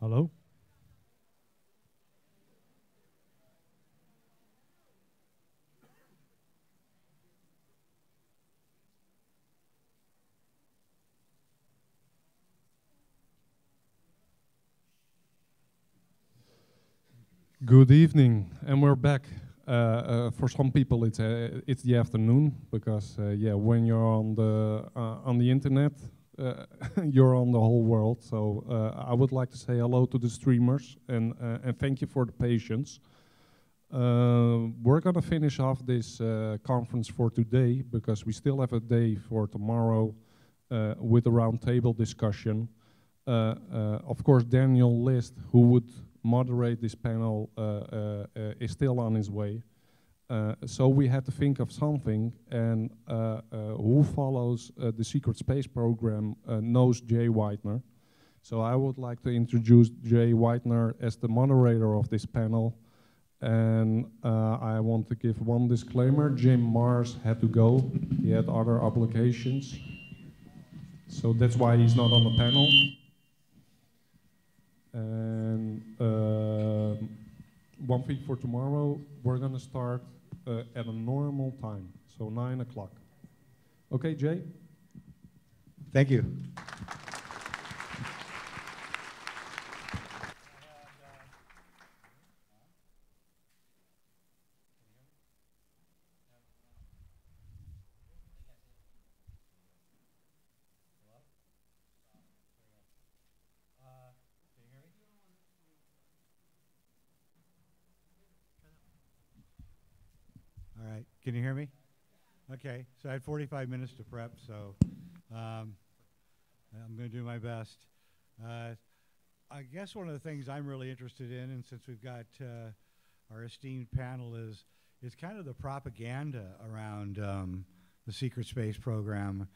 Hello? Good evening, and we're back. For some people, it's the afternoon because yeah, when you're on the internet, you're on the whole world. So I would like to say hello to the streamers and thank you for the patience. We're gonna finish off this conference for today because we still have a day for tomorrow with a roundtable discussion. Of course, Daniel List, who would moderate this panel, is still on his way. So we had to think of something, and who follows the Secret Space program knows Jay Weidner. So I would like to introduce Jay Weidner as the moderator of this panel. And I want to give one disclaimer. Jim Mars had to go. He had other obligations. So that's why he's not on the panel. And one thing for tomorrow, we're going to start at a normal time, so 9 o'clock. Okay, Jay? Thank you. All right, can you hear me? Okay, so I had 45 minutes to prep, so I'm going to do my best. I guess one of the things I'm really interested in, and since we've got our esteemed panel, is kind of the propaganda around the Secret Space program.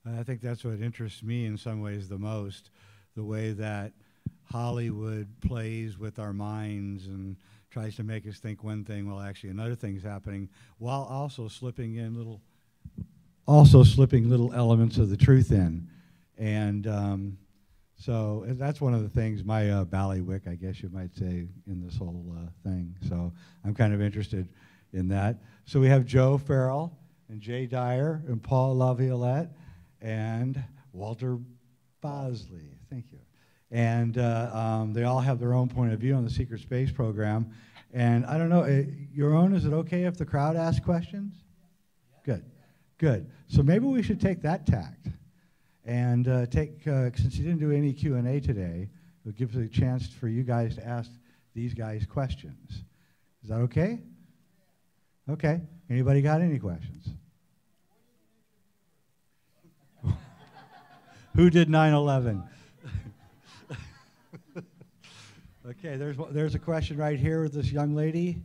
I think that's what interests me in some ways the most, the way that Hollywood plays with our minds and tries to make us think one thing while actually another thing's happening, while also slipping little elements of the truth in. And so that's one of the things, my ballywick, I guess you might say, in this whole thing. So I'm kind of interested in that. So we have Joe Farrell and Jay Dyer and Paul Laviolette and Walter Bosley. Thank you. And they all have their own point of view on the Secret Space program. And I don't know, your own, is it okay if the crowd asks questions? Good, good. So maybe we should take that tact and since you didn't do any Q&A today, it'll give us a chance for you guys to ask these guys questions. Is that okay? Okay. Anybody got any questions? Who did 9/11? Okay, there's a question right here with this young lady.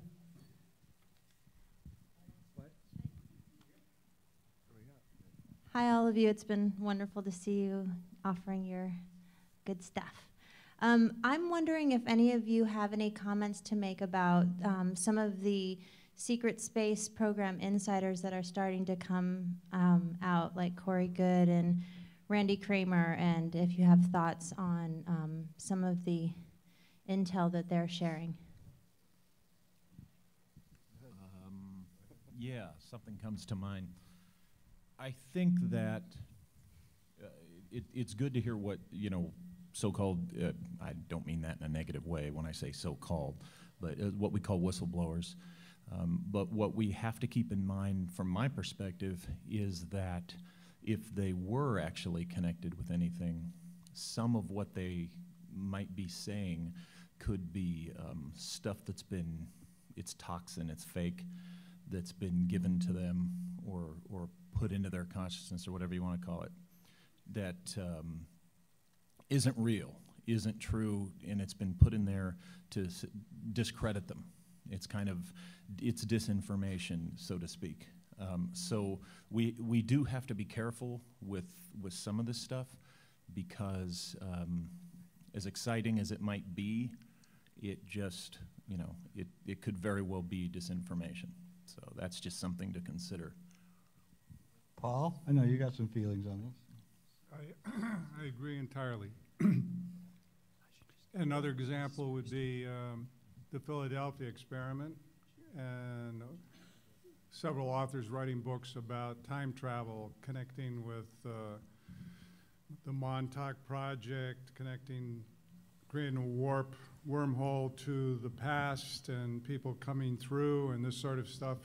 Hi, all of you. It's been wonderful to see you offering your good stuff. I'm wondering if any of you have any comments to make about some of the Secret Space program insiders that are starting to come out, like Corey Good and Randy Kramer, and if you have thoughts on some of the intel that they're sharing. Yeah, something comes to mind. I think that it's good to hear what, so-called, I don't mean that in a negative way when I say so-called, but what we call whistleblowers. But what we have to keep in mind from my perspective is that if they were actually connected with anything, some of what they might be saying could be stuff that's been, it's toxin, it's fake, that's been given to them or put into their consciousness or whatever you want to call it, that isn't real, isn't true, and it's been put in there to discredit them. It's kind of, it's disinformation, so to speak. So we do have to be careful with some of this stuff because as exciting as it might be, it just, it could very well be disinformation. So that's just something to consider. Paul, I know you got some feelings on this. I agree entirely. Another example would be the Philadelphia experiment, and several authors writing books about time travel, connecting with the Montauk Project, creating a wormhole to the past and people coming through and this sort of stuff.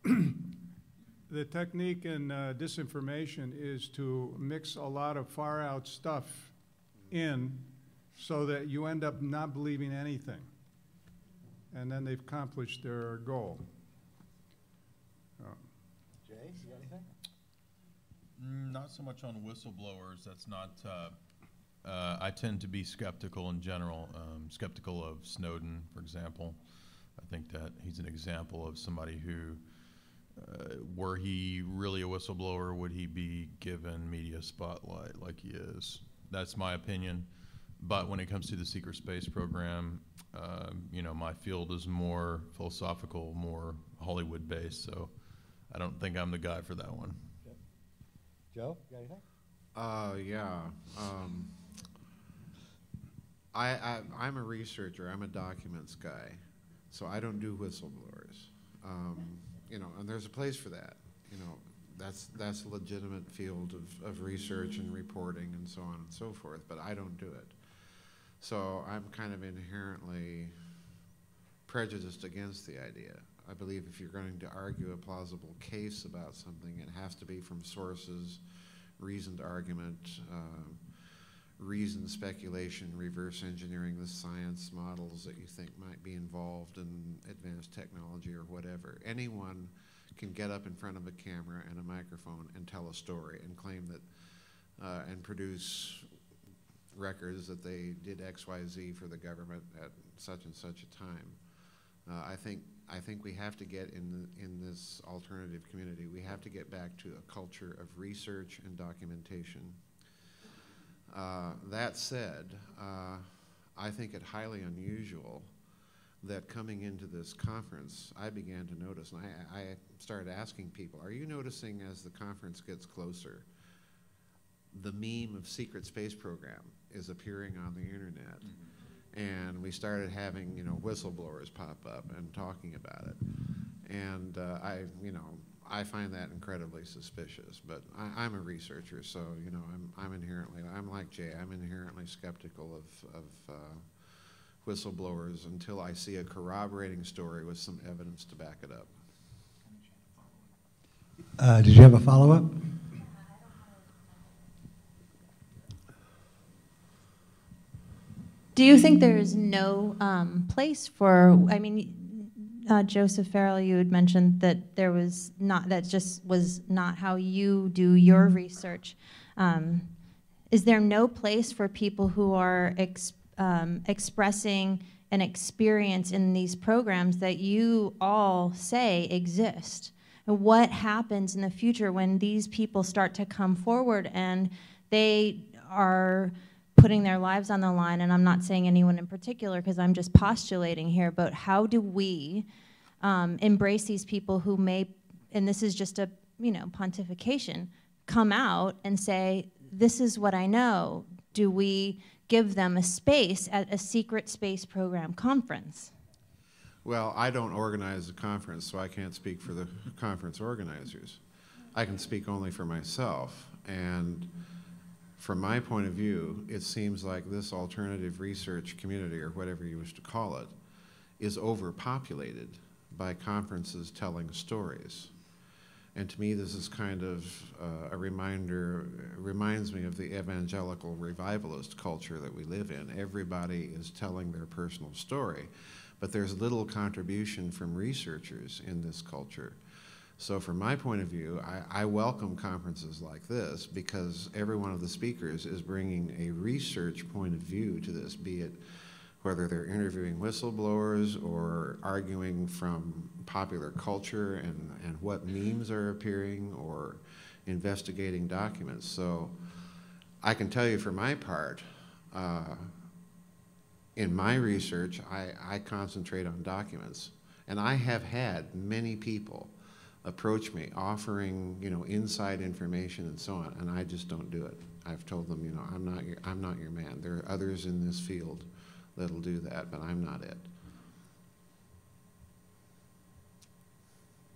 The technique in disinformation is to mix a lot of far out stuff in so that you end up not believing anything. And then they've accomplished their goal. Jay, you got anything? Not so much on whistleblowers. That's not. I tend to be skeptical in general. Skeptical of Snowden, for example. I think that he's an example of somebody who, were he really a whistleblower, would he be given media spotlight like he is? That's my opinion. But when it comes to the secret space program, you know, my field is more philosophical, more Hollywood-based, so I don't think I'm the guy for that one. Okay. Joe, you got anything? Yeah. I'm a researcher. I'm a documents guy, so I don't do whistleblowers. You know, and there's a place for that. You know, that's a legitimate field of research and reporting and so on and so forth. But I don't do it. So I'm kind of inherently prejudiced against the idea. I believe if you're going to argue a plausible case about something, it has to be from sources, reasoned argument, reasoned speculation, reverse engineering the science models that you think might be involved in advanced technology or whatever. Anyone can get up in front of a camera and a microphone and tell a story and claim that, and produce records that they did X, Y, Z for the government at such and such a time. I think we have to get in this alternative community, we have to get back to a culture of research and documentation. That said, I think it highly unusual that coming into this conference, I began to notice, and I started asking people, are you noticing as the conference gets closer, the meme of secret space program is appearing on the internet? And we started having, you know, whistleblowers pop up and talking about it. And I find that incredibly suspicious. But I'm a researcher, so, you know, I'm like Jay, I'm inherently skeptical of whistleblowers until I see a corroborating story with some evidence to back it up. Did you have a follow-up? Do you think there is no place for, I mean, Joseph Farrell, you had mentioned that there was not, that just was not how you do your research. Is there no place for people who are expressing an experience in these programs that you all say exist? What happens in the future when these people start to come forward and they are putting their lives on the line? And I'm not saying anyone in particular because I'm just postulating here, but how do we embrace these people who may, and this is just a, you know, pontification, come out and say, this is what I know? Do we give them a space at a secret space program conference? Well, I don't organize the conference, so I can't speak for the conference organizers. I can speak only for myself. And from my point of view, it seems like this alternative research community, or whatever you wish to call it, is overpopulated by conferences telling stories. And to me, this is kind of a reminder, reminds me of the evangelical revivalist culture that we live in. Everybody is telling their personal story, but there's little contribution from researchers in this culture. So from my point of view, I welcome conferences like this because every one of the speakers is bringing a research point of view to this, be it whether they're interviewing whistleblowers or arguing from popular culture and what memes are appearing or investigating documents. So I can tell you for my part, in my research, I concentrate on documents. And I have had many people approach me offering, you know, inside information and so on, and I just don't do it. I've told them, you know, I'm not your man. There are others in this field that'll do that, but I'm not it.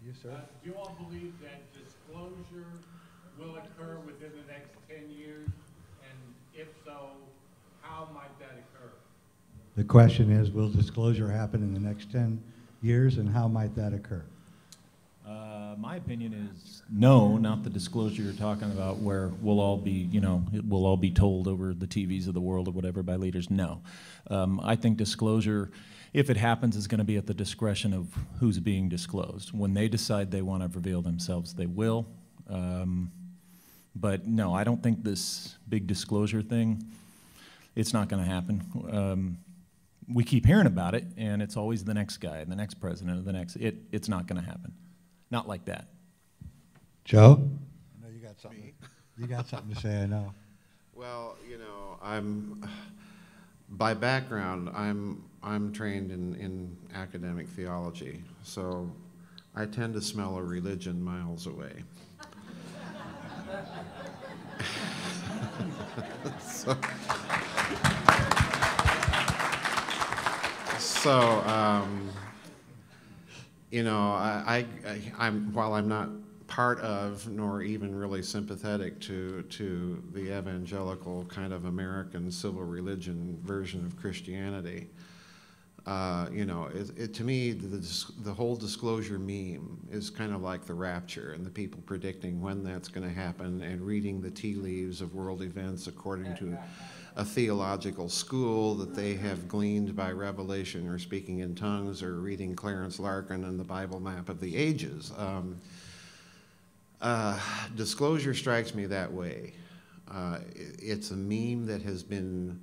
You, sir? Do you all believe that disclosure will occur within the next 10 years? And if so, how might that occur? The question is, will disclosure happen in the next 10 years, and how might that occur? My opinion is no, not the disclosure you're talking about where we'll all be, we'll all be told over the TVs of the world or whatever by leaders. No. I think disclosure, if it happens, is going to be at the discretion of who's being disclosed. When they decide they want to reveal themselves, they will. But no, I don't think this big disclosure thing, it's not going to happen. We keep hearing about it, and it's always the next guy, the next president, it's not going to happen. Not like that. Joe? I know you got something. You got something to say, I know. Well, by background, I'm trained in academic theology, so I tend to smell a religion miles away. While I'm not part of, nor even really sympathetic to the evangelical kind of American civil religion version of Christianity, to me, the whole disclosure meme is kind of like the rapture and the people predicting when that's going to happen and reading the tea leaves of world events according to a theological school that they have gleaned by revelation or speaking in tongues or reading Clarence Larkin and the Bible Map of the Ages. Disclosure strikes me that way. It's a meme that has been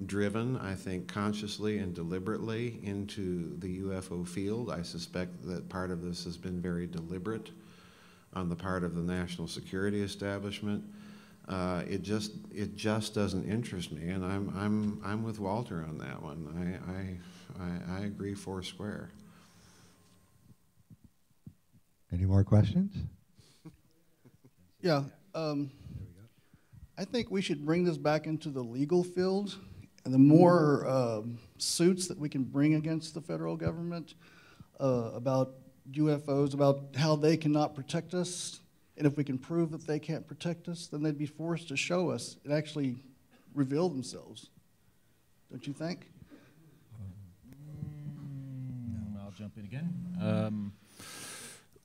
driven, I think, consciously and deliberately into the UFO field. I suspect that part of this has been very deliberate on the part of the national security establishment. It just doesn't interest me, and I'm with Walter on that one. I agree foursquare. Any more questions? Yeah, I think we should bring this back into the legal field, and the more suits that we can bring against the federal government about UFOs, about how they cannot protect us, and if we can prove that they can't protect us, then they'd be forced to show us and actually reveal themselves. Don't you think? I'll jump in again.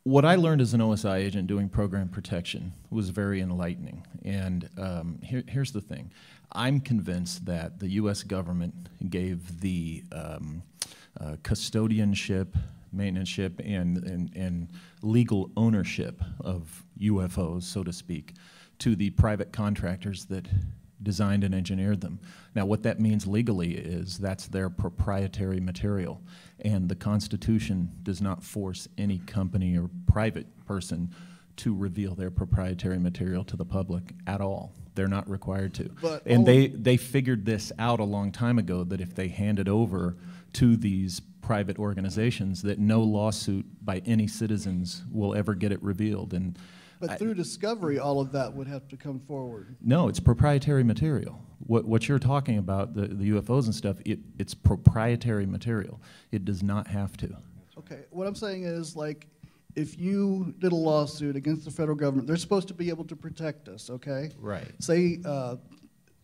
What I learned as an OSI agent doing program protection was very enlightening. And here's the thing. I'm convinced that the U.S. government gave the custodianship, maintenanceship, and legal ownership of UFOs, so to speak, to the private contractors that designed and engineered them. Now, what that means legally is that's their proprietary material, and the Constitution does not force any company or private person to reveal their proprietary material to the public at all. They're not required to. But and they figured this out a long time ago, that if they hand it over to these private organizations, that no lawsuit by any citizens will ever get it revealed. But through discovery, all of that would have to come forward. No, it's proprietary material. What you're talking about, the UFOs and stuff, it's proprietary material. It does not have to. Okay, what I'm saying is, like, if you did a lawsuit against the federal government, they're supposed to be able to protect us, okay? Right. Say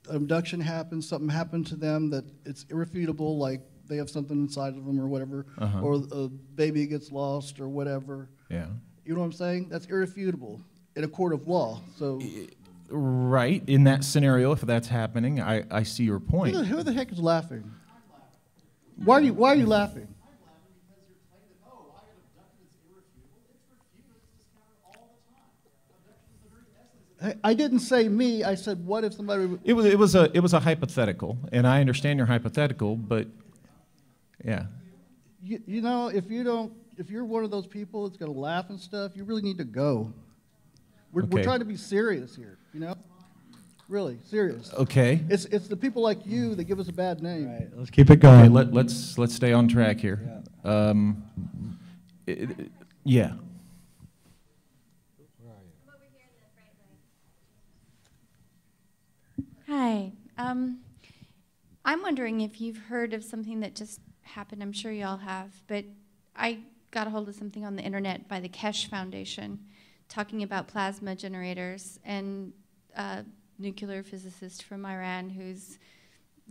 abduction happens, something happened to them that it's irrefutable, like they have something inside of them or whatever, or a baby gets lost or whatever. Yeah. You know what I'm saying? That's irrefutable in a court of law. So, right. In that scenario, if that's happening, I see your point. who the heck is laughing? Why are you laughing? I didn't say me. I said, what if somebody? It was a hypothetical, and I understand your hypothetical, but yeah. You know, if you're one of those people that's gonna laugh and stuff, you really need to go. We're trying to be serious here, you know? Really serious. Okay. It's the people like you that give us a bad name. Right, let's keep it going. Okay, let's stay on track here. Yeah. Yeah. Hi. I'm wondering if you've heard of something that just happened. I'm sure you all have, but I got a hold of something on the internet by the Kesh Foundation talking about plasma generators, and a nuclear physicist from Iran who's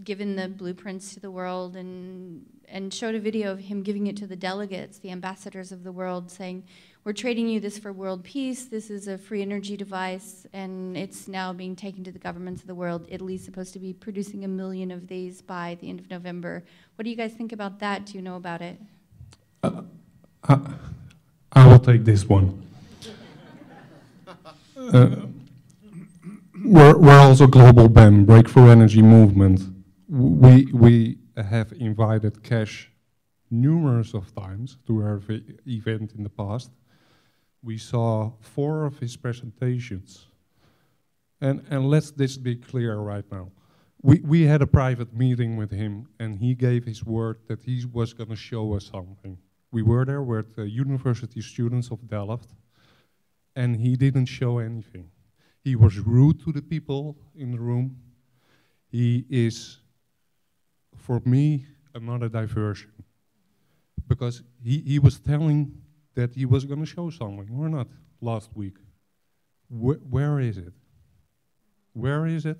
given the blueprints to the world and showed a video of him giving it to the delegates, the ambassadors of the world, saying, we're trading you this for world peace, this is a free energy device, and it's now being taken to the governments of the world. Italy's supposed to be producing 1 million of these by the end of November. What do you guys think about that? Do you know about it? I will take this one. We're also GlobalBEM, Breakthrough Energy Movement. We have invited Cash numerous of times to our event in the past. We saw 4 of his presentations. And let's this be clear right now. We had a private meeting with him, and he gave his word that he was going to show us something. We were there with the university students of Delft, and he didn't show anything. He was rude to the people in the room. He is, for me, another diversion. Because he was telling that he was going to show something, or not, last week. Where is it? Where is it?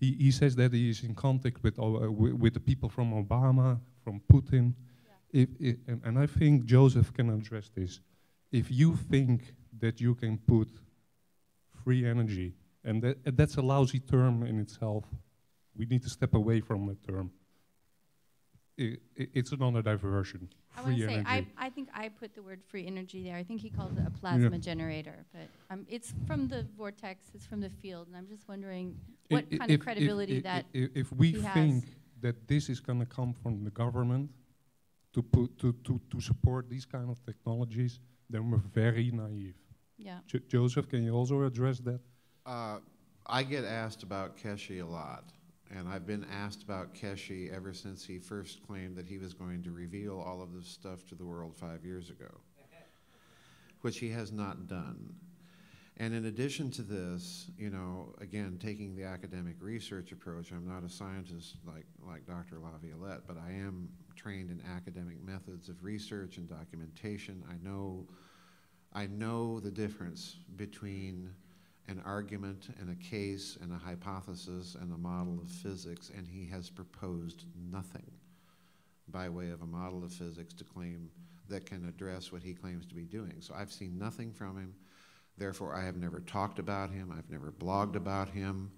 He says that he is in contact with the people from Obama, from Putin. Yeah. And I think Joseph can address this. If you think that you can put free energy, and that's a lousy term in itself, we need to step away from that term. It's another diversion. Free energy. I think I put the word free energy there. I think he calls it a plasma generator, but it's from the vortex, it's from the field, and I'm just wondering what kind of credibility if we think that this is going to come from the government to support these kind of technologies, then we're very naive. Yeah. Joseph, can you also address that? I get asked about Keshi a lot. And I've been asked about Keshi ever since he first claimed that he was going to reveal all of this stuff to the world 5 years ago, which he has not done. And in addition to this, you know, again, taking the academic research approach, I'm not a scientist like Dr. Laviolette, but I am trained in academic methods of research and documentation. I know the difference between an argument and a case and a hypothesis and a model of physics, and he has proposed nothing by way of a model of physics to claim that can address what he claims to be doing. So I've seen nothing from him. Therefore, I have never talked about him. I've never blogged about him,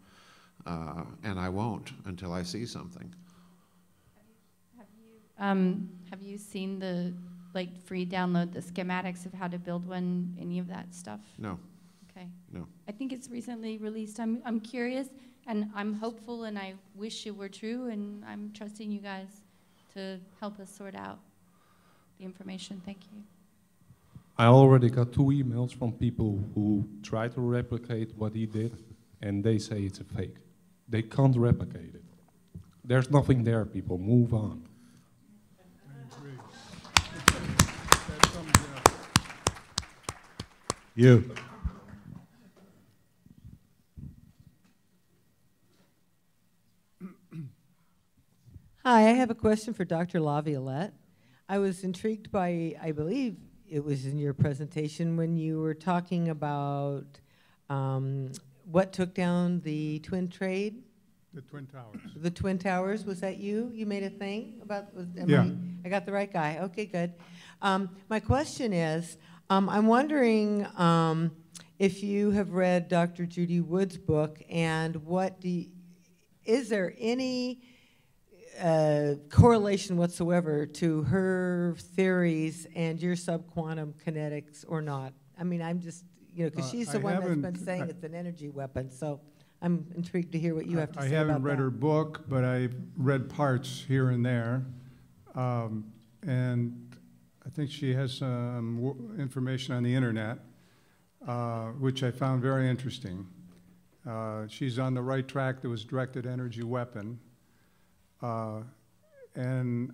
and I won't until I see something. Have you seen the free download, the schematics of how to build one, any of that stuff? No. Okay. No. I think it's recently released. I'm curious, and I'm hopeful, and I wish it were true, and I'm trusting you guys to help us sort out the information. Thank you. I already got 2 emails from people who try to replicate what he did, and they say it's a fake. They can't replicate it. There's nothing there, people. Move on. You. Hi, I have a question for Dr. Laviolette. I was intrigued by, I believe it was in your presentation when you were talking about what took down the Twin Trade? The Twin Towers. The Twin Towers, was that you? You made a thing about, yeah. I got the right guy, okay, good. My question is, I'm wondering if you have read Dr. Judy Wood's book, and is there any correlation whatsoever to her theories and your subquantum kinetics or not? I mean, I'm just, because she's the one that's been saying it's an energy weapon, so I'm intrigued to hear what you have to say about that. I haven't read her book, but I've read parts here and there, and I think she has some information on the internet, which I found very interesting. She's on the right track. There was directed energy weapon. And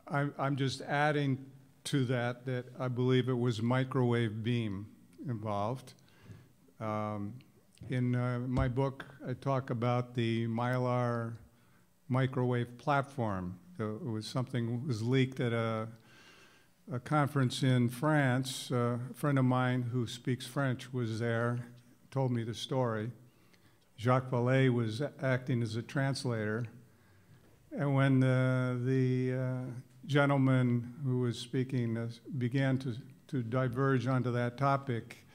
I'm just adding to that I believe it was microwave beam involved. In my book, I talk about the Mylar microwave platform. It was something was leaked at a conference in France. A friend of mine who speaks French was there, told me the story. Jacques Vallée was acting as a translator. And when the gentleman who was speaking began to diverge onto that topic,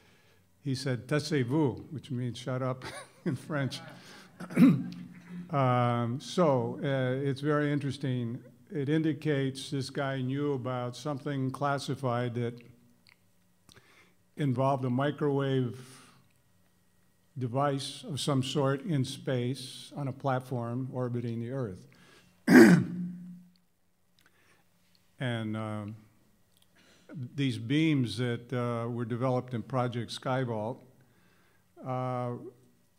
he said, "Taisez-vous," which means shut up in French. It's very interesting. It indicates this guy knew about something classified that involved a microwave device of some sort in space on a platform orbiting the Earth. And these beams that were developed in Project Skyvault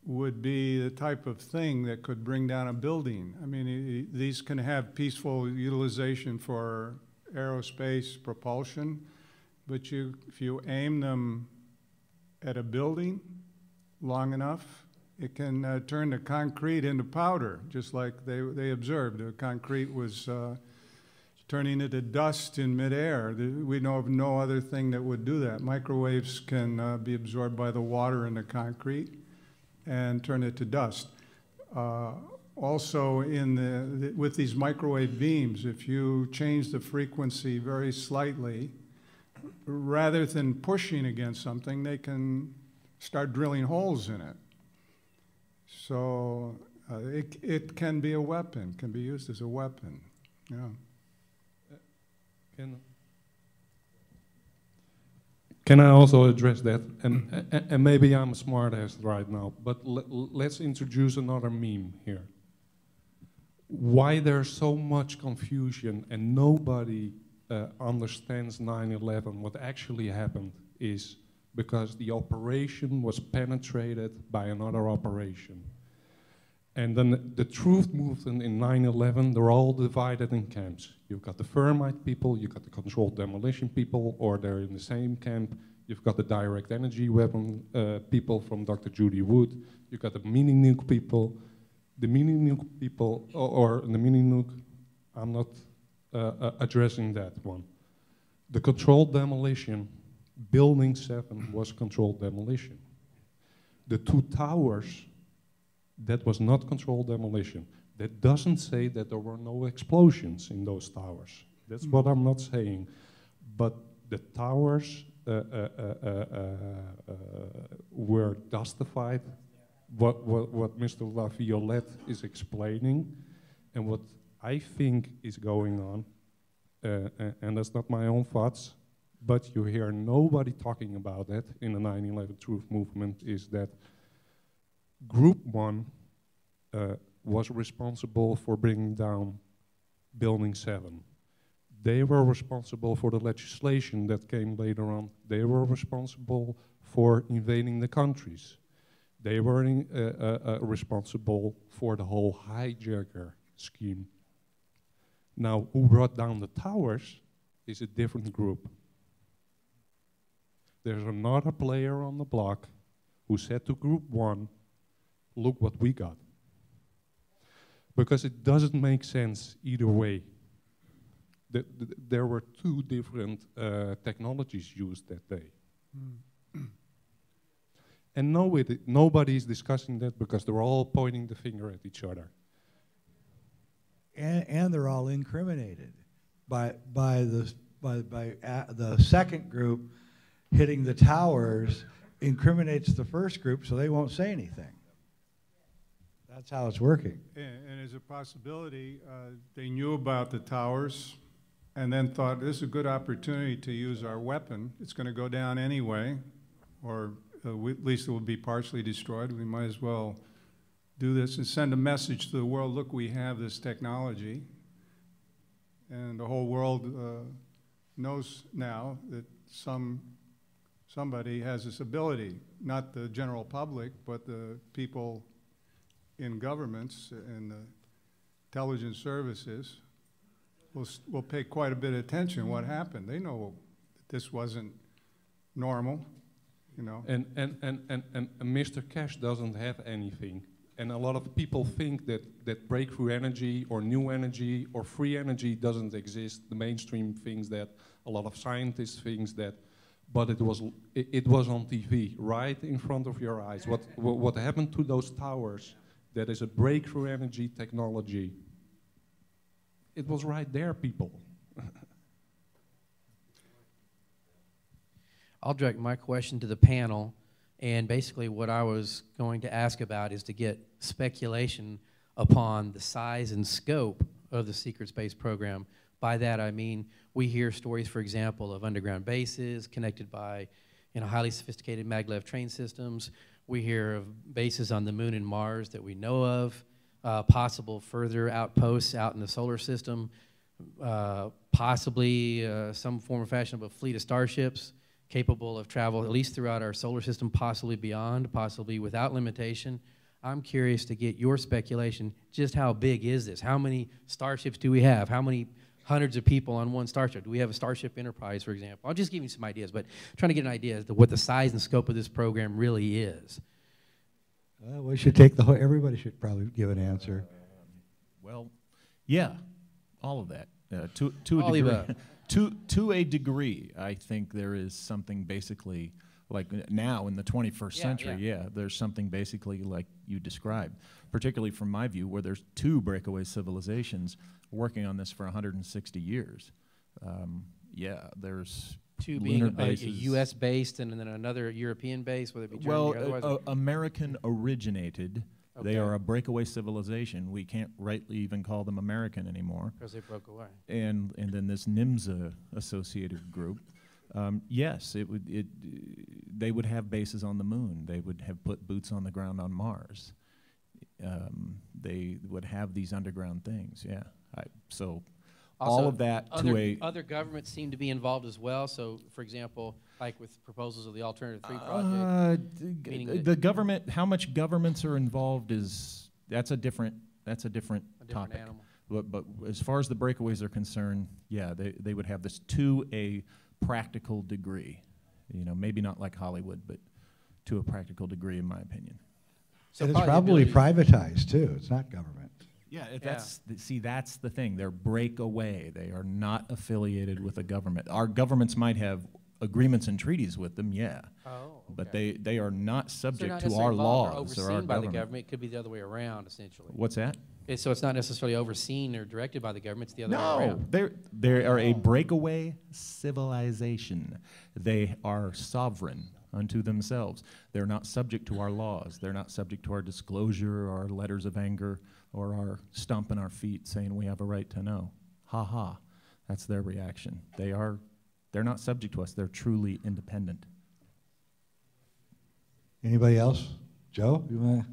would be the type of thing that could bring down a building. I mean, these can have peaceful utilization for aerospace propulsion, but if you aim them at a building long enough, it can turn the concrete into powder, just like they observed. The concrete was turning into dust in midair. We know of no other thing that would do that. Microwaves can be absorbed by the water in the concrete and turn it to dust. Also, with these microwave beams, if you change the frequency very slightly, rather than pushing against something, they can start drilling holes in it. So it can be a weapon, can be used as a weapon. Yeah. Can I also address that? And maybe I'm a smartass right now, but let's introduce another meme here. Why there's so much confusion and nobody understands 9/11, what actually happened is because the operation was penetrated by another operation. And then the truth movement in 9/11, they're all divided in camps. You've got the thermite people, you've got the controlled demolition people, or they're in the same camp. You've got the direct energy weapon people from Dr. Judy Wood. You've got the mini nuke people. The mini nuke people, or the mini nuke, I'm not addressing that one. The controlled demolition, Building 7 was controlled demolition. The 2 towers, that was not controlled demolition. That doesn't say that there were no explosions in those towers. That's what I'm not saying. But the towers were dustified. What Mr. Laviolette is explaining, and what I think is going on, and that's not my own thoughts, but you hear nobody talking about that in the 9/11 Truth Movement, is that Group 1 was responsible for bringing down Building 7. They were responsible for the legislation that came later on. They were responsible for invading the countries. They were responsible for the whole hijacker scheme. Now, who brought down the towers is a different group. There's another player on the block who said to Group 1, look what we got. Because it doesn't make sense either way. There were 2 different technologies used that day. And nobody's discussing that because they're all pointing the finger at each other. And they're all incriminated by the second group hitting the towers incriminates the first group, so they won't say anything. That's how it's working. And as a possibility, they knew about the towers and then thought this is a good opportunity to use our weapon. It's going to go down anyway, or at least it will be partially destroyed. We might as well do this and send a message to the world, look, we have this technology. And the whole world knows now that somebody has this ability, not the general public, but the people in governments and the intelligence services will pay quite a bit of attention what happened. They know that this wasn't normal, you know. And Mr. Cash doesn't have anything. And a lot of people think that breakthrough energy or new energy or free energy doesn't exist. The mainstream thinks that, a lot of scientists think that, but it was on TV, right in front of your eyes. What happened to those towers? That is a breakthrough energy technology. It was right there, people. I'll direct my question to the panel. And basically what I was going to ask about is to get speculation upon the size and scope of the secret space program. By that I mean we hear stories, for example, of underground bases connected by highly sophisticated maglev train systems. We hear of bases on the moon and Mars that we know of, possible further outposts out in the solar system, possibly some form or fashion of a fleet of starships capable of travel at least throughout our solar system, possibly beyond, possibly without limitation. I'm curious to get your speculation. Just how big is this? How many starships do we have? How many hundreds of people on one starship? Do we have a Starship Enterprise, for example? I'll just give you some ideas, but trying to get an idea as to what the size and scope of this program really is. We should take the whole, everybody should probably give an answer. Well, yeah, all of that. To a degree. To a degree, I think there is something basically like now in the 21st century, yeah, there's something basically like you described, particularly from my view, where there's two breakaway civilizations working on this for 160 years. Yeah, there's two being a U.S. based and then another European base, whether it be Germany or otherwise. American originated. Okay. They are a breakaway civilization. We can't rightly even call them American anymore. Because they broke away. And then this NIMSA associated group, yes, they would have bases on the moon. They would have put boots on the ground on Mars. They would have these underground things, yeah. So also, all of that other governments seem to be involved as well. So, for example, like with proposals of the Alternative 3 project. The government, how much governments are involved that's a different topic. Animal. But as far as the breakaways are concerned, yeah, they would have this to a practical degree. Maybe not like Hollywood, but to a practical degree, in my opinion. So it's probably privatized too. It's not government. Yeah, that's the thing. They're breakaway. They are not affiliated with a government. Our governments might have agreements and treaties with them, yeah. Oh, okay. But they are not subject to our laws or our by government. The government. It could be the other way around, essentially. What's that? So it's not necessarily overseen or directed by the government. It's the other way around. No, they are a breakaway civilization. They are sovereign unto themselves. They're not subject to our laws. They're not subject to our disclosure or our letters of anger or our stomping our feet saying we have a right to know. Ha ha. That's their reaction. They're not subject to us. They're truly independent. Anybody else? Joe, you want to?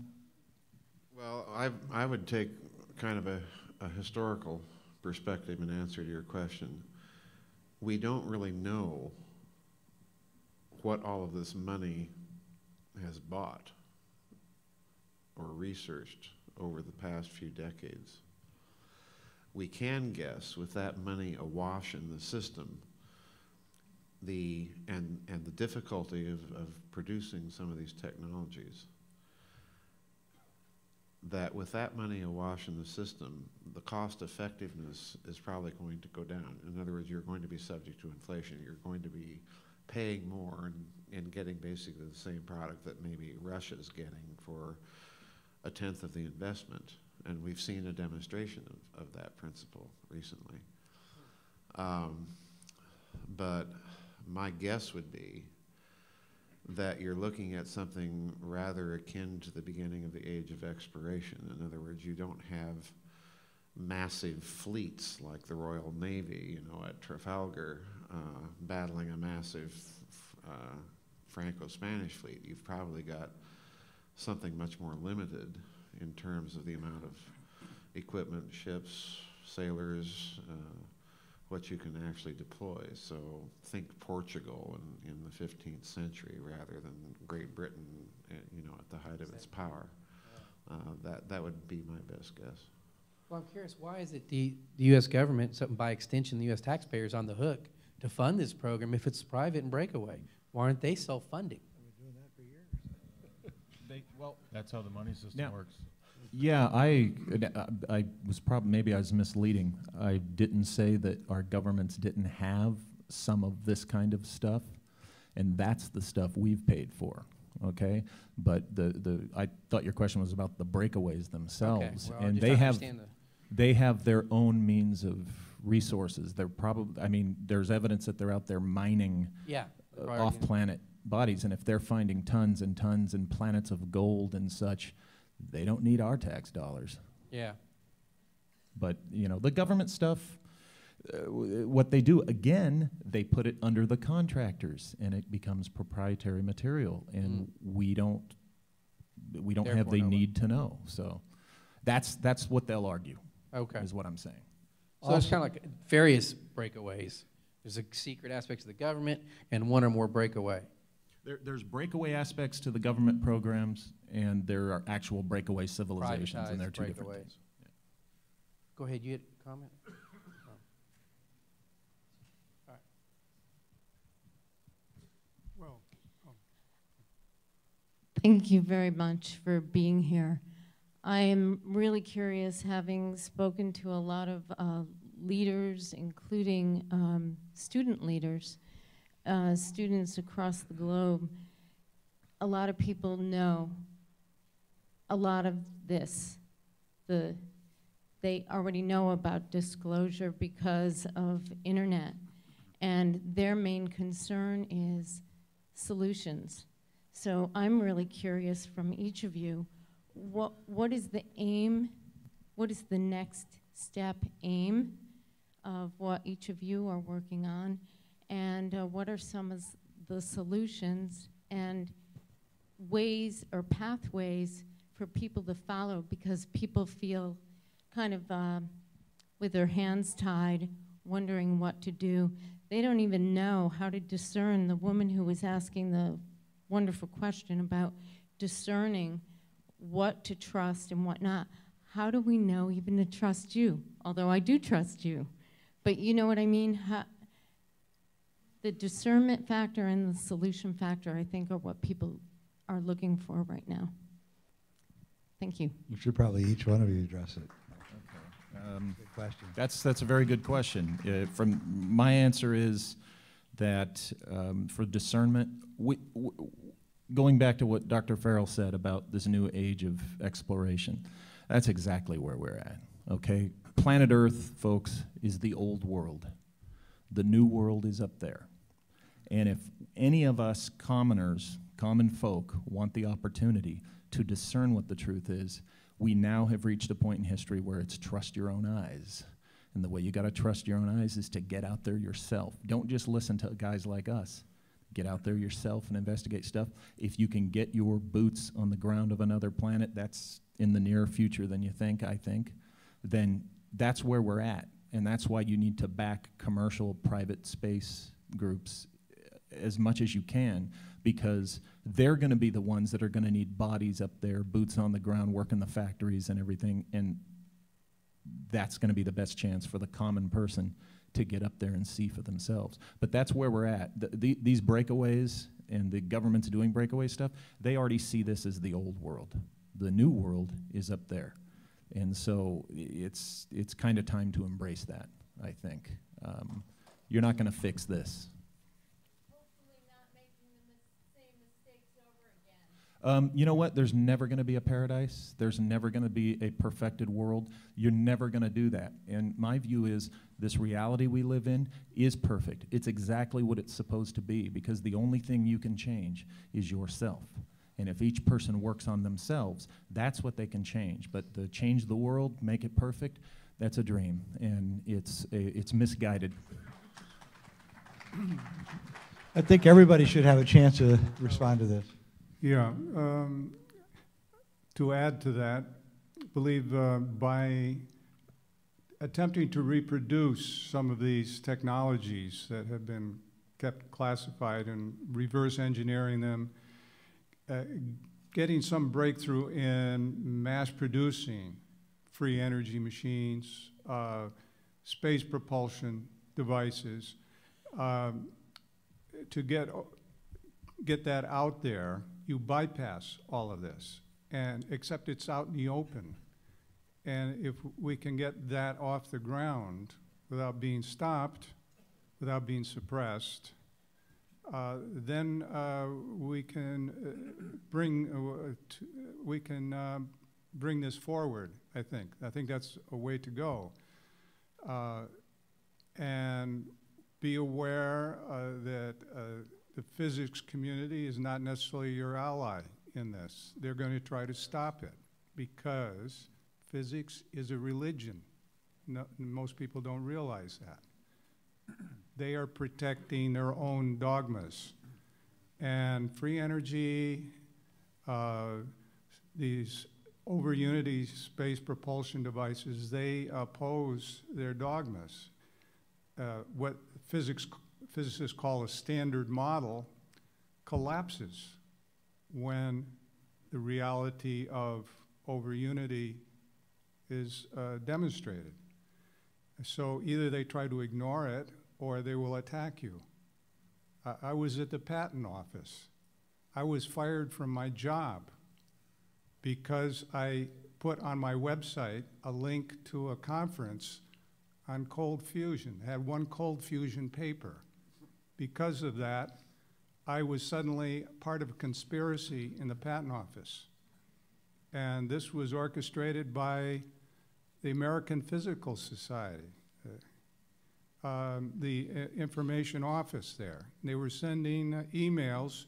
Well, I would take kind of a historical perspective in answer to your question. We don't really know what all of this money has bought or researched over the past few decades. We can guess, with that money awash in the system, and the difficulty of producing some of these technologies, that with that money awash in the system, the cost effectiveness is probably going to go down. In other words, you're going to be subject to inflation. You're going to be paying more and getting basically the same product that maybe Russia's getting for a tenth of the investment. And we've seen a demonstration of that principle recently. But my guess would be that you're looking at something rather akin to the beginning of the age of exploration. In other words, you don't have massive fleets like the Royal Navy, at Trafalgar, battling a massive Franco-Spanish fleet. You've probably got something much more limited in terms of the amount of equipment, ships, sailors, what you can actually deploy. So think Portugal in the 15th century rather than Great Britain, at the height of its power. That would be my best guess. Well, I'm curious, why is it the U.S. government, by extension the U.S. taxpayers, on the hook to fund this program if it's private and breakaway? Why aren't they self-funding? We've been doing that for years. Well, That's how the money system Now- works. Yeah, I was probably, maybe I was misleading. I didn't say that our governments didn't have some of this kind of stuff, and that's the stuff we've paid for, okay? But I thought your question was about the breakaways themselves, well, and just they have understand they have their own means of resources. They're probably, I mean, there's evidence that they're out there mining Yeah. off-planet bodies, and if they're finding tons and tons and planets of gold and such, they don't need our tax dollars. Yeah. But, you know, the government stuff, what they do, again, they put it under the contractors, and it becomes proprietary material, and we don't have Therefore the know it. need to know. So that's what they'll argue, Okay. is what I'm saying. So there's kind of like various breakaways. There's a secret aspects of the government and one or more breakaway. There's breakaway aspects to the government programs, and there are actual breakaway civilizations, and they're two different breakaways. things. Yeah. Go ahead, you had a comment? Well, Thank you very much for being here. I am really curious, having spoken to a lot of leaders, including student leaders, students across the globe. A lot of people know a lot of this. They already know about disclosure because of internet, and their main concern is solutions. So I'm really curious from each of you, what is the aim, what is the next step aim of what each of you are working on, and what are some of the solutions and ways or pathways for people to follow, because people feel kind of with their hands tied, wondering what to do. They don't even know how to discern. The woman who was asking the wonderful question about discerning what to trust and what not. How do we know even to trust you? Although I do trust you. But you know what I mean? The discernment factor and the solution factor, I think, are what people are looking for right now. Thank you. You should probably each one of you address it. Good question. That's a very good question. From my answer is that for discernment, going back to what Dr. Farrell said about this new age of exploration, that's exactly where we're at. Okay, planet Earth, folks, is the old world. The new world is up there. And if any of us commoners, common folk, want the opportunity to discern what the truth is, we now have reached a point in history where it's trust your own eyes. And the way you gotta trust your own eyes is to get out there yourself. Don't just listen to guys like us. Get out there yourself and investigate stuff. If you can get your boots on the ground of another planet, that's in the nearer future than you think, I think, then that's where we're at. And that's why you need to back commercial private space groups as much as you can, because they're going to be the ones that are going to need bodies up there, boots on the ground, working the factories and everything, and that's going to be the best chance for the common person to get up there and see for themselves. But that's where we're at. These breakaways and the government's doing breakaway stuff, they already see this as the old world. The new world is up there. And so it's kind of time to embrace that, I think. You're not going to fix this. You know what? There's never going to be a paradise. There's never going to be a perfected world. You're never going to do that. And my view is this reality we live in is perfect. It's exactly what it's supposed to be, because the only thing you can change is yourself. And if each person works on themselves, that's what they can change. But to change the world, make it perfect, that's a dream. And it's misguided. I think everybody should have a chance to respond to this. Yeah, to add to that, I believe by attempting to reproduce some of these technologies that have been kept classified and reverse engineering them, getting some breakthrough in mass producing free energy machines, space propulsion devices, to get that out there, you bypass all of this. and except it's out in the open. And if we can get that off the ground without being stopped, without being suppressed, then we can bring this forward. I think that's a way to go, and be aware that the physics community is not necessarily your ally in this. They're going to try to stop it because physics is a religion. No, most people don't realize that. They are protecting their own dogmas. And free energy, these over-unity space propulsion devices, they oppose their dogmas. What physicists call a standard model collapses when the reality of over-unity is demonstrated. So either they try to ignore it or they will attack you. I was at the patent office. I was fired from my job because I put on my website a link to a conference on cold fusion. It had one cold fusion paper. Because of that, I was suddenly part of a conspiracy in the patent office. And this was orchestrated by the American Physical Society, the information office there. They were sending emails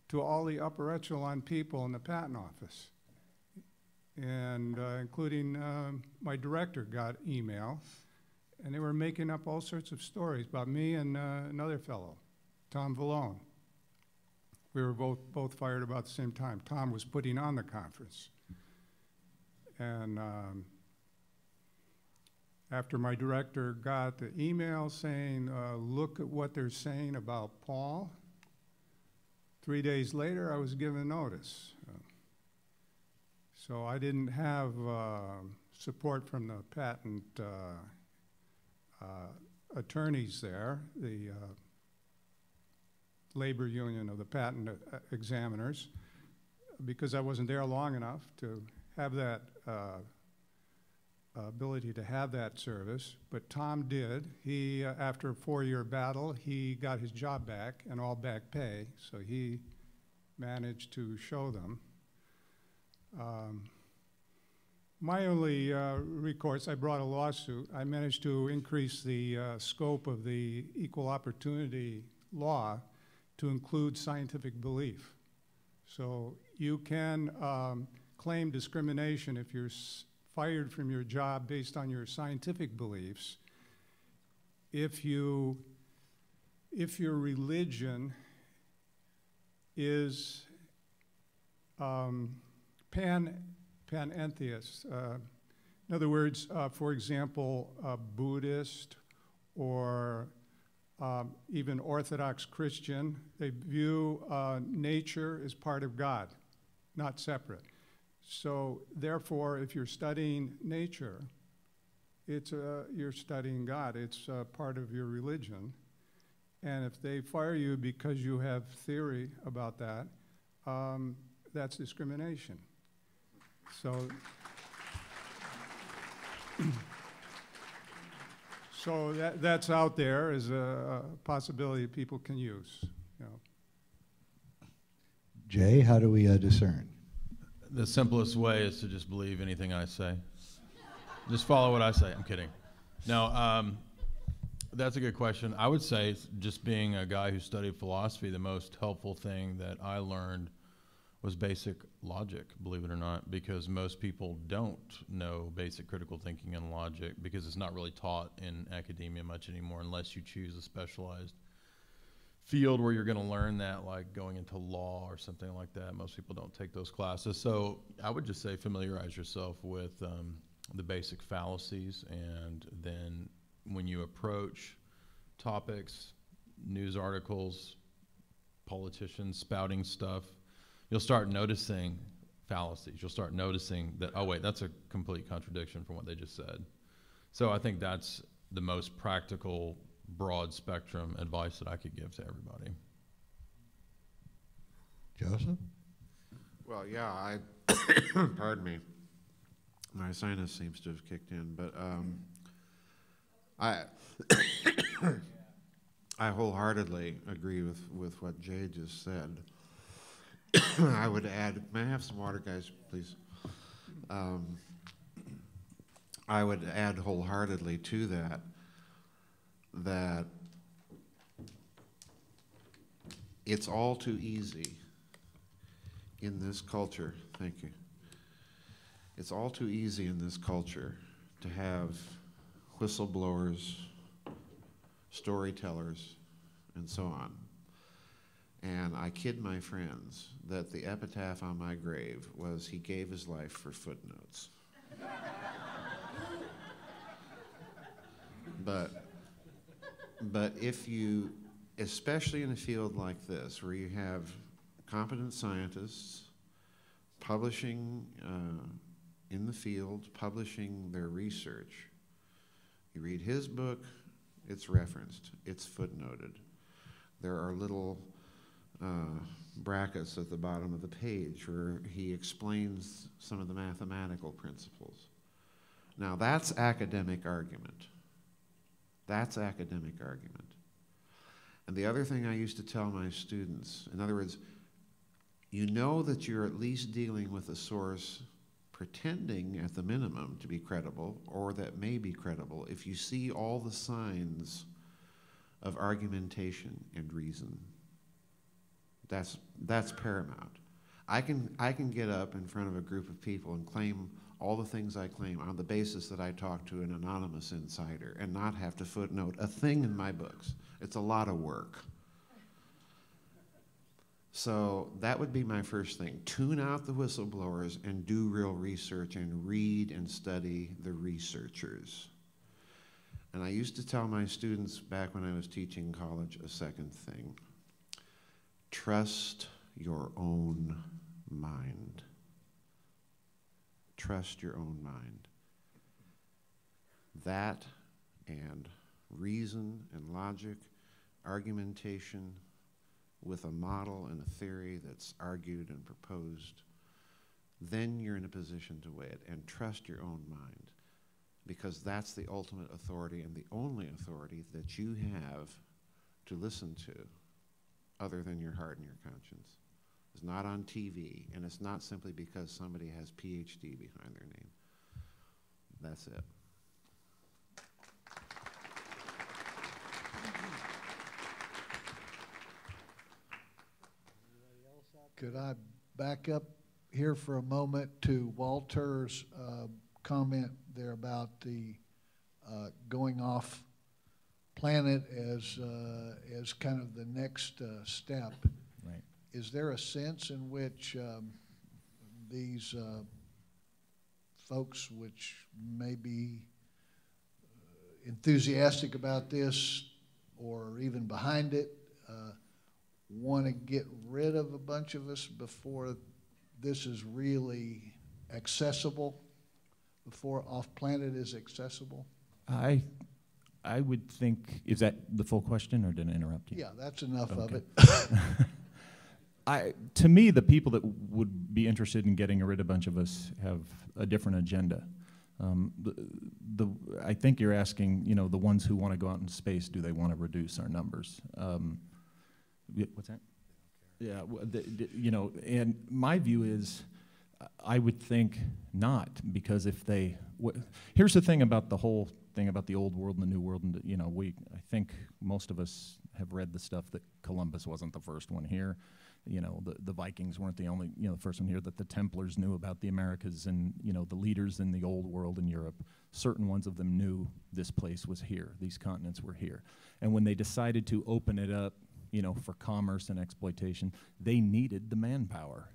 to all the upper echelon people in the patent office. And including my director got email. And they were making up all sorts of stories about me and another fellow, Tom Vallone. We were both fired about the same time. Tom was putting on the conference. And after my director got the email saying, look at what they're saying about Paul, 3 days later I was given notice. So I didn't have support from the patent attorneys there, the labor union of the patent examiners, because I wasn't there long enough to have that ability to have that service. But Tom did. He, after a 4-year battle, he got his job back and all back pay, so he managed to show them. My only recourse, I brought a lawsuit. I managed to increase the scope of the equal opportunity law to include scientific belief. So you can claim discrimination if you're fired from your job based on your scientific beliefs if your religion is panentheist. In other words, for example, a Buddhist or even Orthodox Christian, they view nature as part of God, not separate. So therefore, if you're studying nature, you're studying God. It's part of your religion. And if they fire you because you have theory about that, that's discrimination. So that's out there as a possibility people can use. You know. Jay, how do we discern? The simplest way is to just believe anything I say. Just follow what I say. I'm kidding. No, that's a good question. I would say, just being a guy who studied philosophy, the most helpful thing that I learned was basic logic, believe it or not, because most people don't know basic critical thinking and logic because it's not really taught in academia much anymore unless you choose a specialized field where you're going to learn that, like going into law or something like that. Most people don't take those classes. So I would just say familiarize yourself with the basic fallacies, and then when you approach topics, news articles, politicians spouting stuff, you'll start noticing fallacies. You'll start noticing that, oh wait, that's a complete contradiction from what they just said. So I think that's the most practical, broad spectrum advice that I could give to everybody. Joseph? Well, yeah, pardon me. My sinus seems to have kicked in, but I wholeheartedly agree with what Jay just said. I would add, may I have some water, guys, please? I would add wholeheartedly to that it's all too easy in this culture, thank you. It's all too easy in this culture to have whistleblowers, storytellers, and so on. And I kid my friends that the epitaph on my grave was, "He gave his life for footnotes." But if you, especially in a field like this, where you have competent scientists publishing in the field, publishing their research, you read his book, it's referenced, it's footnoted. There are little brackets at the bottom of the page where he explains some of the mathematical principles. Now that's academic argument. That's academic argument. And the other thing I used to tell my students, in other words, you know that you're at least dealing with a source pretending at the minimum to be credible, or that may be credible, if you see all the signs of argumentation and reason. That's paramount. I can get up in front of a group of people and claim all the things I claim on the basis that I talked to an anonymous insider and not have to footnote a thing in my books. It's a lot of work. So that would be my first thing. Tune out the whistleblowers and do real research and read and study the researchers. And I used to tell my students back when I was teaching college a second thing. Trust your own mind. Trust your own mind. That and reason and logic, argumentation with a model and a theory that's argued and proposed, then you're in a position to weigh it. And trust your own mind, because that's the ultimate authority and the only authority that you have to listen to other than your heart and your conscience. It's not on TV, and it's not simply because somebody has PhD behind their name. That's it. Could I back up here for a moment to Walter's comment there about the going off planet as kind of the next step? Right. Is there a sense in which these folks, which may be enthusiastic about this or even behind it, want to get rid of a bunch of us before this is really accessible, before off-planet is accessible? I would think, is that the full question, or did I interrupt you? Yeah, that's enough of it. To me, the people that would be interested in getting rid of a bunch of us have a different agenda. I think you're asking, the ones who want to go out in space, do they want to reduce our numbers? What's that? Yeah, and my view is, I would think not, because if they, here's the thing about the whole thing about the old world and the new world, and I think most of us have read the stuff that Columbus wasn't the first one here. The Vikings weren't the only, the first one here, that the Templars knew about the Americas, and, the leaders in the old world in Europe, certain ones of them knew this place was here, these continents were here. And when they decided to open it up, for commerce and exploitation, they needed the manpower,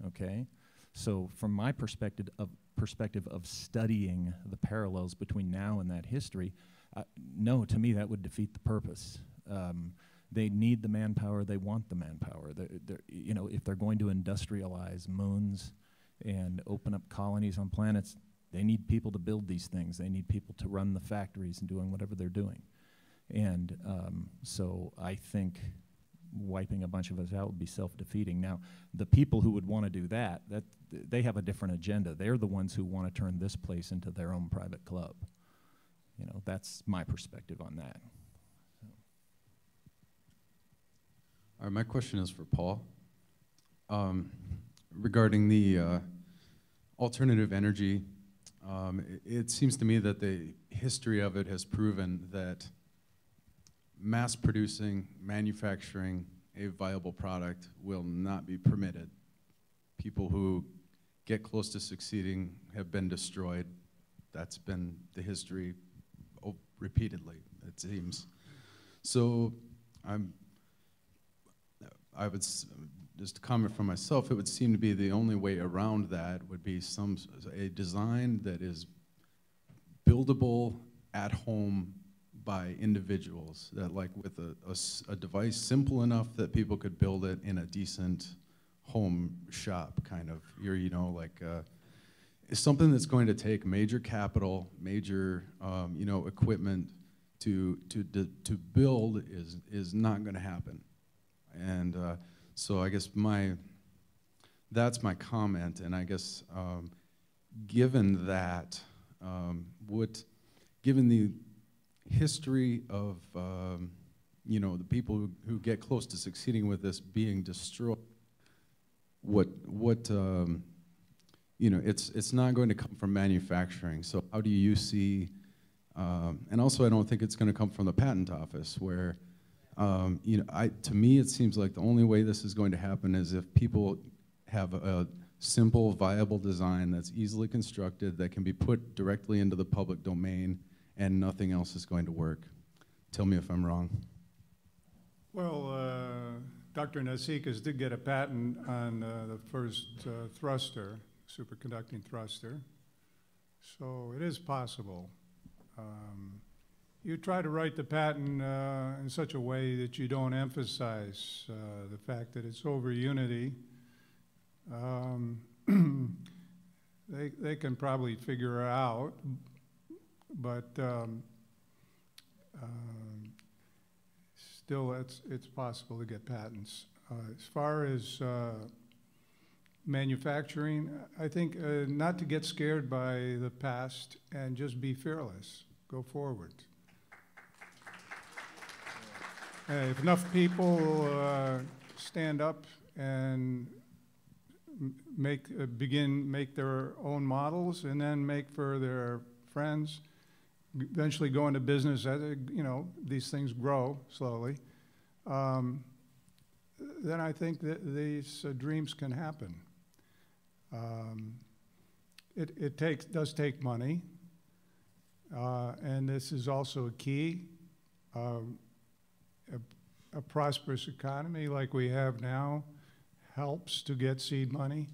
okay? So from my perspective of studying the parallels between now and that history, no, to me that would defeat the purpose. They need the manpower, they want the manpower. If they're going to industrialize moons and open up colonies on planets, they need people to build these things. They need people to run the factories and doing whatever they're doing. And so I think wiping a bunch of us out would be self-defeating. Now, the people who would want to do that, they have a different agenda. They're the ones who want to turn this place into their own private club. You know, that's my perspective on that. All right, my question is for Paul. Regarding the alternative energy, it seems to me that the history of it has proven that mass producing, manufacturing a viable product will not be permitted. People who get close to succeeding have been destroyed. That's been the history repeatedly, it seems. So I would, just to comment for myself, it would seem to be the only way around that would be a design that is buildable at home by individuals, that like with a device simple enough that people could build it in a decent home shop kind of, you know, like it's something that's going to take major capital, major you know, equipment to build is not going to happen. And so I guess that's my comment, and I guess given that, given the history of you know, the people who get close to succeeding with this being destroyed, you know, it's not going to come from manufacturing. So how do you see, and also I don't think it's going to come from the patent office, where you know, to me it seems like the only way this is going to happen is if people have a simple, viable design that's easily constructed, that can be put directly into the public domain, and nothing else is going to work. Tell me if I'm wrong. Well, Dr. Nasikas did get a patent on the first thruster, superconducting thruster, so it is possible. You try to write the patent in such a way that you don't emphasize the fact that it's over unity. They can probably figure it out, but still it's possible to get patents. As far as manufacturing, I think not to get scared by the past and just be fearless, go forward. If enough people stand up and make their own models, and then make for their friends, eventually go into business, you know, these things grow slowly, then I think that these dreams can happen. It does take money, and this is also a key. A prosperous economy like we have now helps to get seed money.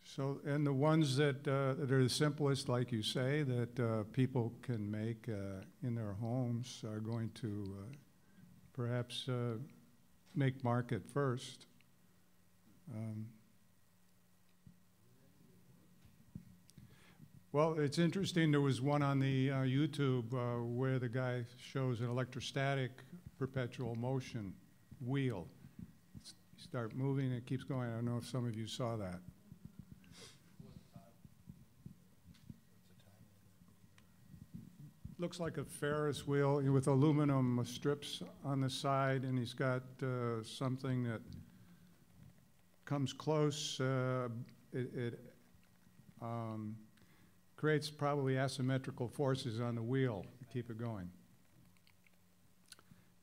So, and the ones that are the simplest, like you say, that people can make in their homes are going to perhaps make market first. Well, it's interesting, there was one on the YouTube where the guy shows an electrostatic perpetual motion wheel. You start moving, it keeps going. I don't know if some of you saw that. Looks like a Ferris wheel with aluminum strips on the side, and he's got something that comes close. It creates probably asymmetrical forces on the wheel to keep it going.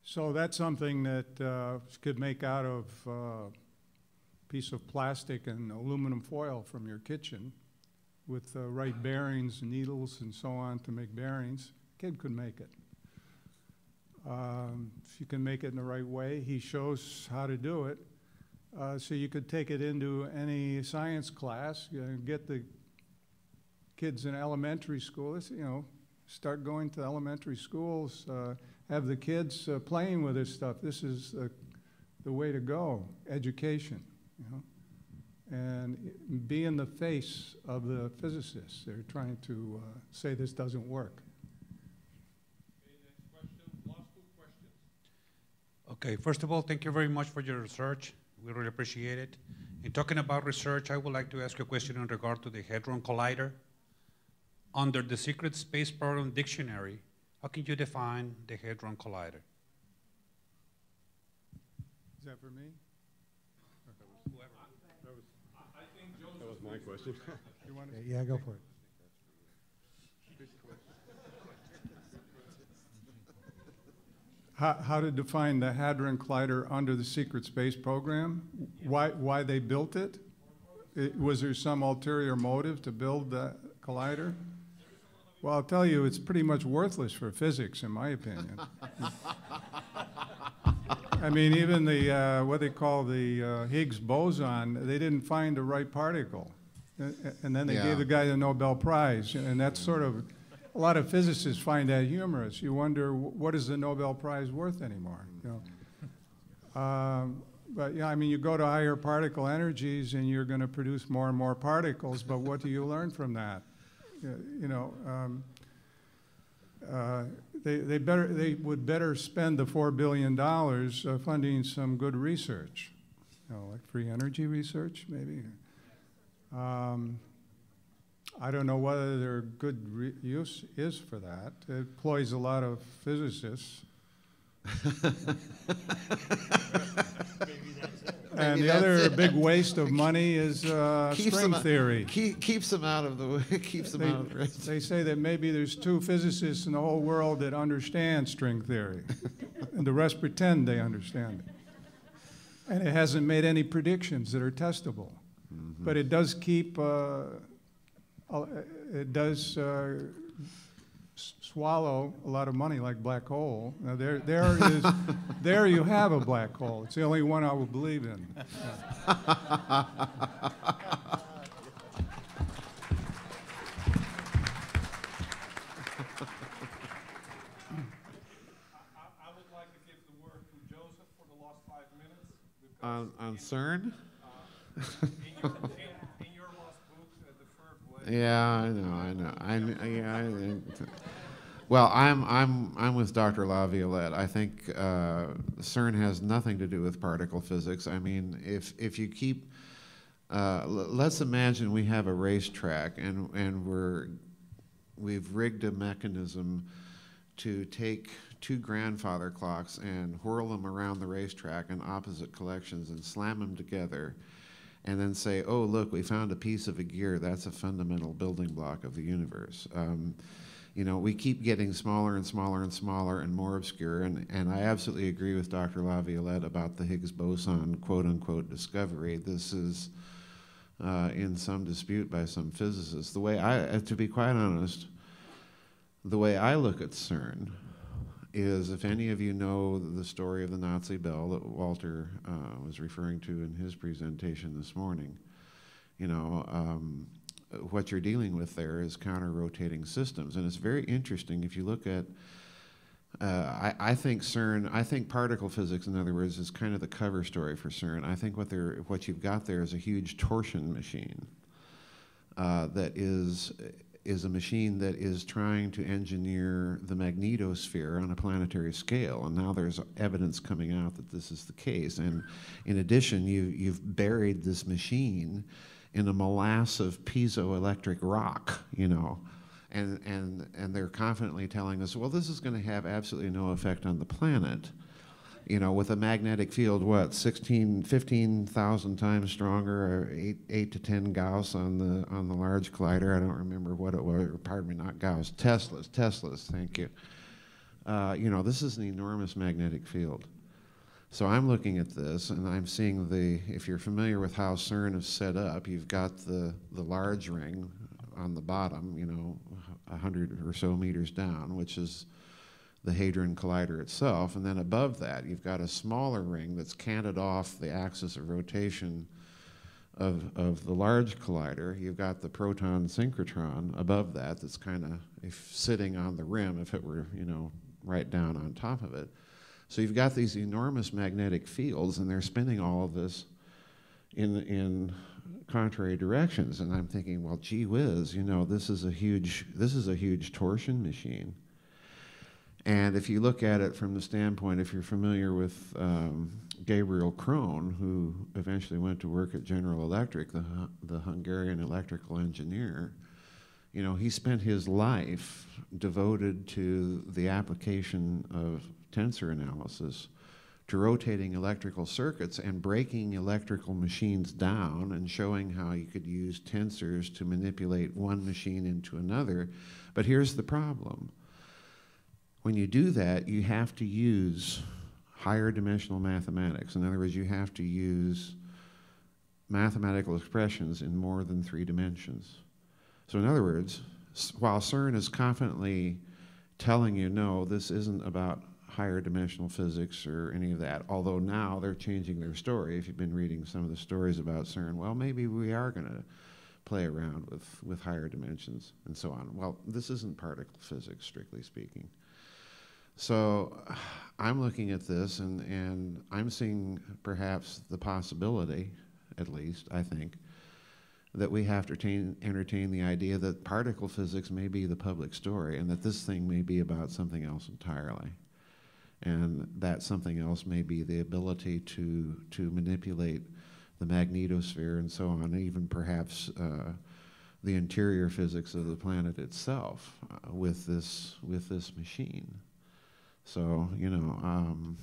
So that's something that could make out of a piece of plastic and aluminum foil from your kitchen with the right bearings, needles, and so on to make bearings. Kid could make it. If you can make it in the right way, he shows how to do it. So you could take it into any science class, get the kids in elementary school, you know, start going to elementary schools, have the kids playing with this stuff. This is the way to go, education, you know. and be in the face of the physicists. They're trying to say this doesn't work. Okay, first of all, thank you very much for your research. We really appreciate it. In talking about research, I would like to ask you a question in regard to the Hadron Collider. Under the Secret Space Program Dictionary, how can you define the Hadron Collider? Is that for me? That was my question. Yeah, go for it. How to define the Hadron Collider under the Secret Space Program? Why they built it? Was there some ulterior motive to build the collider? Well, I'll tell you, it's pretty much worthless for physics, in my opinion. I mean, even the, what they call the Higgs boson, they didn't find the right particle. And then they gave the guy the Nobel Prize, and that's sort of, a lot of physicists find that humorous. You wonder, what is the Nobel Prize worth anymore? You know? But yeah, I mean, you go to higher particle energies and you're going to produce more and more particles, but what do you learn from that? You know, they would better spend the $4 billion funding some good research, you know, like free energy research, maybe. I don't know whether their good use is for that. It employs a lot of physicists. And the other big waste of money is string theory. Keeps them out of the way. Keeps them out of the race. They say that maybe there's 2 physicists in the whole world that understand string theory, and the rest pretend they understand it. And it hasn't made any predictions that are testable. Mm-hmm. But it does keep. It does swallow a lot of money, like black hole. Now there you have a black hole. It's the only one I would believe in. Yeah. On CERN? Yeah, I know. Well, I'm with Dr. Laviolette. I think CERN has nothing to do with particle physics. I mean, if you keep, let's imagine we have a racetrack and we've rigged a mechanism to take 2 grandfather clocks and whirl them around the racetrack in opposite collections and slam them together, and then say, oh, look, we found a piece of a gear. That's a fundamental building block of the universe. You know, we keep getting smaller and smaller and smaller and more obscure, and I absolutely agree with Dr. Laviolette about the Higgs boson, quote-unquote, discovery. This is in some dispute by some physicists. The way to be quite honest, the way I look at CERN is, if any of you know the story of the Nazi bell that Walter was referring to in his presentation this morning, you know, what you're dealing with there is counter-rotating systems. And it's very interesting if you look at, I think CERN, I think particle physics, in other words, is kind of the cover story for CERN. I think what you've got there is a huge torsion machine that is a machine that is trying to engineer the magnetosphere on a planetary scale, and now there's evidence coming out that this is the case. And in addition, you've buried this machine in a morass of piezoelectric rock, you know, and they're confidently telling us, well, this is going to have absolutely no effect on the planet. You know, with a magnetic field, what, 15,000 times stronger, or 8 to 10 Gauss on the large collider. I don't remember what it was. Or pardon me, not Gauss. Teslas. Thank you. You know, this is an enormous magnetic field. So I'm looking at this, and I'm seeing if you're familiar with how CERN is set up, you've got the large ring on the bottom, you know, 100 or so meters down, which is the Hadron Collider itself, and then above that you've got a smaller ring that's canted off the axis of rotation of the large collider. You've got the proton synchrotron above that that's kind of sitting on the rim if it were, you know, right down on top of it. So you've got these enormous magnetic fields, and they're spinning all of this in contrary directions. And I'm thinking, well, gee whiz, you know, this is a huge torsion machine. And if you look at it from the standpoint, if you're familiar with Gabriel Krohn, who eventually went to work at General Electric, the Hungarian electrical engineer, you know, he spent his life devoted to the application of tensor analysis to rotating electrical circuits and breaking electrical machines down and showing how you could use tensors to manipulate one machine into another. But here's the problem. When you do that, you have to use higher dimensional mathematics. In other words, you have to use mathematical expressions in more than 3 dimensions. So in other words, while CERN is confidently telling you, no, this isn't about higher dimensional physics or any of that, although now they're changing their story. If you've been reading some of the stories about CERN, well, maybe we are going to play around with higher dimensions and so on. Well, this isn't particle physics, strictly speaking. So I'm looking at this and I'm seeing perhaps the possibility, at least, I think, that we have to entertain the idea that particle physics may be the public story and that this thing may be about something else entirely. And that something else may be the ability to manipulate the magnetosphere and so on, even perhaps the interior physics of the planet itself with this machine. So, you know,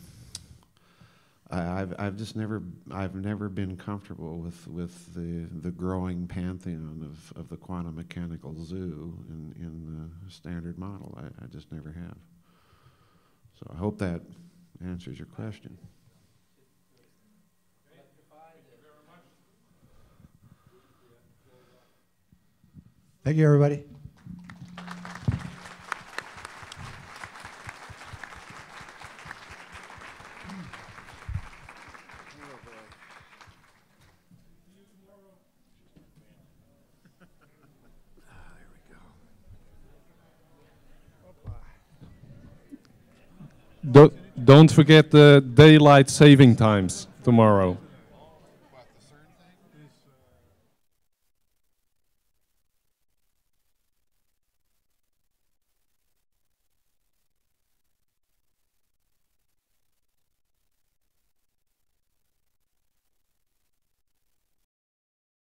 I've never been comfortable with the growing pantheon of the quantum mechanical zoo in the standard model. I just never have. So I hope that answers your question. Thank you, everybody. Don't forget the daylight saving times tomorrow.